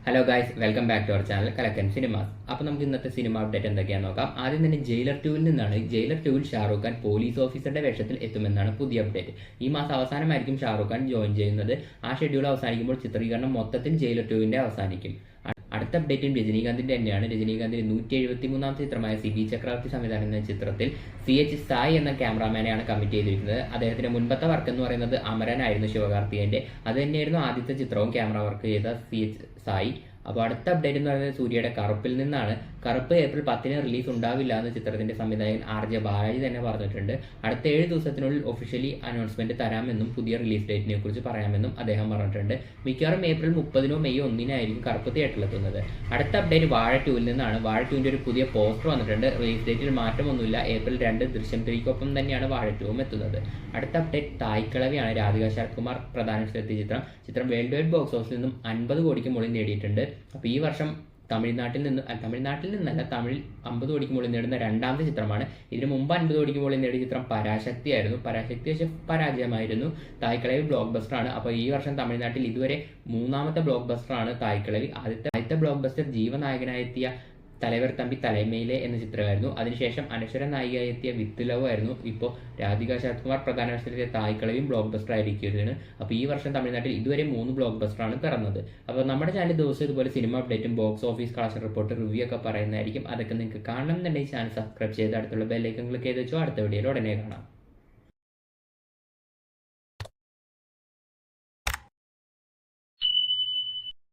Hello guys, welcome back to our channel Kalakkan cinemas. അപ്പോൾ നമുക്ക് ഇന്നത്തെ സിനിമ അപ്ഡേറ്റ് എന്തൊക്കെയാണെന്ന് നോക്കാം. ആദ്യം തന്നെ ജയിലർ 2-ൽ നിന്നാണ്. ജയിലർ 2-ൽ ഷാറൂഖ് ഖാൻ പോലീസ് ഓഫീസറുടെ വേഷത്തിൽ എത്തുമെന്നാണ് പുതിയ അപ്ഡേറ്റ്. ഈ മാസം അവസാനമായിരിക്കും ഷാറൂഖ് ഖാൻ ജോയിൻ ചെയ്യുന്നത്. ആ ഷെഡ്യൂൾ അവസാനിക്കുമ്പോൾ ചിത്രീകരണം മൊത്തത്തിൽ ജയിലർ 2-ന്റെ അവസാനിക്കും. അടുത്ത അപ്ഡേറ്റും രജനീകാന്തിന്റെ തന്നെയാണ്. രജനീകാന്തിന്റെ 173ാം ചിത്രമായ സിബി ചക്രവർത്തി സംവിധാനം എന്ന ചിത്രത്തിൽ CH സായി എന്ന ക്യാമറാമാനെയാണ് കമ്മിറ്റ് ചെയ്തിരിക്കുന്നത്. അദ്ദേഹത്തിന്റെ മുൻപത്തെ വർക്ക് എന്ന് പറയുന്നത് അമരനായിരുന്നു, ശിവകാർത്തികേയന്റെ. അത് തന്നെയായിരുന്നു ആദ്യത്തെ ചിത്രവും ക്യാമറ വർക്ക് ചെയ്ത CH സായി. അപ്പോൾ അടുത്ത അപ്ഡേറ്റ് എന്ന് പറയുന്നത് സൂര്യയുടെ കറുപ്പിൽ നിന്നാണ്. കറുപ്പ് ഏപ്രിൽ 10-ന് റിലീസ് ഉണ്ടാവില്ല എന്ന് ചിത്രത്തിന്റെ സംവിധായകൻ RJ ബാലാജി തന്നെ പറഞ്ഞിട്ടുണ്ട്. അടുത്ത 7 ദിവസത്തിനുള്ളിൽ ഒഫീഷ്യലി അനൗൺസ്മെന്റ് തരാമെന്നും പുതിയ റിലീസ് ഡേറ്റിനെ കുറിച്ച് പറയാമെന്നും അദ്ദേഹം പറഞ്ഞിട്ടുണ്ട്. മിക്കവാറും ഏപ്രിൽ 30-നോ മെയ് 1-നോ ആയിരിക്കും കറുപ്പ് തിയേറ്ററിലെത്തുന്നത്. അടുത്ത അപ്ഡേറ്റ് വാഴ 2-ൽ നിന്നാണ്. വാഴ 2-ന്റെ ഒരു പുതിയ പോസ്റ്റർ വന്നിട്ടുണ്ട്. റിലീസ് ഡേറ്റിൽ മാറ്റമൊന്നുമില്ല. ഏപ്രിൽ 2 ദൃശ്യം 3-കൊപ്പം തന്നെയാണ് വാഴ 2-ഉം എത്തുന്നത്. അടുത്ത അപ്ഡേറ്റ് തായ്ക്കളവിയാണ്. രാധിക ശരത് കുമാർ പ്രധാന വേഷത്തിലെത്തിയ ചിത്രം വേൾഡ് വൈഡ് ബോക്സ് ഓഫീസിൽ നിന്നും 50 കോടിക്ക് മുകളിൽ നേടിയിട്ടുണ്ട്. അപ്പോൾ ഈ വർഷം തമിഴ്നാട്ടിൽ നിന്നല്ല, തമിഴിൽ 50 കോടിക്ക് മുകളിൽ നേടുന്ന രണ്ടാമത്തെ ചിത്രമാണ്. ഇതിന് മുമ്പ് 50 കോടിക്ക് മുകളിൽ നേടിയ ചിത്രം പരാശക്തി ആയിരുന്നു. പരാശക്തി പക്ഷേ പരാജയമായിരുന്നു. തായ്ക്കളവി ബ്ലോക്ക് ബസ്റ്ററാണ്. അപ്പോൾ ഈ വർഷം തമിഴ്നാട്ടിൽ ഇതുവരെ 3ാമത്തെ ബ്ലോക്ക് ബസ്റ്ററാണ് തായ്ക്കളവി. ആദ്യത്തെ ബ്ലോക്ക് ബസ്റ്റർ ജീവനായകനായെത്തിയ തലവർ തമ്പി തലമയിലെ എന്ന ചിത്രമായിരുന്നു. അതിനുശേഷം അനശ്വര നായികയായി എത്തിയ വിത്ത് ലവ് ആയിരുന്നു. ഇപ്പോൾ രാധിക ശരത് കുമാർ പ്രധാന വേഷത്തിലെത്തിയ തായ്ക്കളവിയും ബ്ലോക്ക് ബസ്റ്റർ ആയിരിക്കുന്നതാണ്. അപ്പോൾ ഈ വർഷം തമിഴ്നാട്ടിൽ ഇതുവരെ 3 ബ്ലോക്ക് ബസ്റ്ററാണ് പിറന്നത്. അപ്പോൾ നമ്മുടെ ചാനൽ ദിവസം ഇതുപോലെ സിനിമ അപ്ഡേറ്റും box office collection report review ഒക്കെ പറയുന്നതായിരിക്കും. അതൊക്കെ നിങ്ങൾക്ക് കാണണം എന്നുണ്ടെങ്കിൽ ചാനൽ സബ്സ്ക്രൈബ് ചെയ്ത് അടുത്തുള്ള ബെല്ലൈക്കൺ ക്ലിക്ക് ചെയ്ത് വെച്ചോ. അടുത്ത വീഡിയോയിൽ ഉടനെ കാണാം.